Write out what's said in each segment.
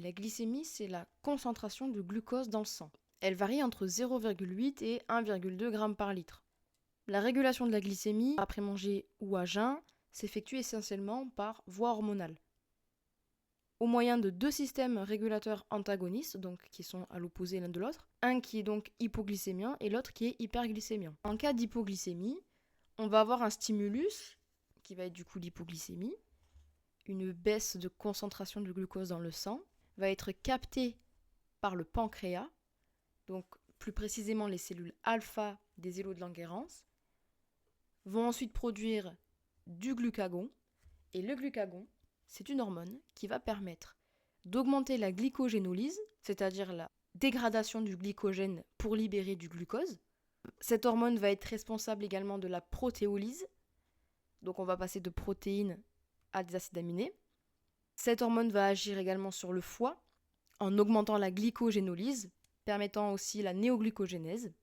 La glycémie, c'est la concentration de glucose dans le sang. Elle varie entre 0,8 et 1,2 g par litre. La régulation de la glycémie, après manger ou à jeun, s'effectue essentiellement par voie hormonale. Au moyen de deux systèmes régulateurs antagonistes, donc qui sont à l'opposé l'un de l'autre, un qui est donc hypoglycémien et l'autre qui est hyperglycémien. En cas d'hypoglycémie, on va avoir un stimulus, qui va être du coup l'hypoglycémie, une baisse de concentration de glucose dans le sang, va être captée par le pancréas, donc plus précisément les cellules alpha des îlots de Langerhans, vont ensuite produire du glucagon, et le glucagon, c'est une hormone qui va permettre d'augmenter la glycogénolyse, c'est-à-dire la dégradation du glycogène pour libérer du glucose. Cette hormone va être responsable également de la protéolyse, donc on va passer de protéines à des acides aminés. Cette hormone va agir également sur le foie en augmentant la glycogénolyse, permettant aussi la néoglucogénèse,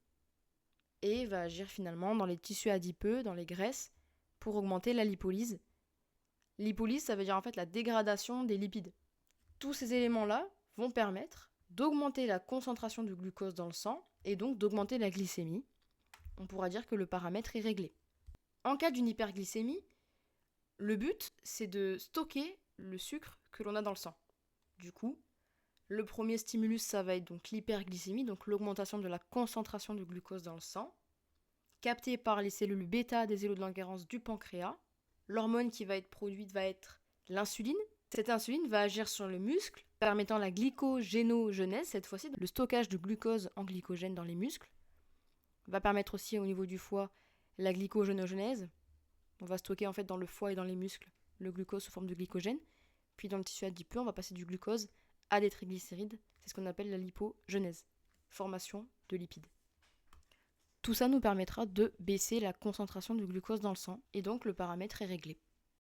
et va agir finalement dans les tissus adipeux, dans les graisses, pour augmenter la lipolyse. Lipolyse, ça veut dire en fait la dégradation des lipides. Tous ces éléments-là vont permettre d'augmenter la concentration de glucose dans le sang et donc d'augmenter la glycémie. On pourra dire que le paramètre est réglé. En cas d'une hyperglycémie, le but, c'est de stocker le sucre que l'on a dans le sang. Du coup, le premier stimulus, ça va être donc l'hyperglycémie, donc l'augmentation de la concentration de glucose dans le sang, captée par les cellules bêta des îlots de Langerhans du pancréas. L'hormone qui va être produite va être l'insuline. Cette insuline va agir sur le muscle, permettant la glycogénogenèse, cette fois-ci, le stockage de glucose en glycogène dans les muscles. Va permettre aussi au niveau du foie la glycogénogenèse. On va stocker en fait dans le foie et dans les muscles le glucose sous forme de glycogène. Puis dans le tissu adipeux, on va passer du glucose à des triglycérides. C'est ce qu'on appelle la lipogenèse, formation de lipides. Tout ça nous permettra de baisser la concentration du glucose dans le sang et donc le paramètre est réglé.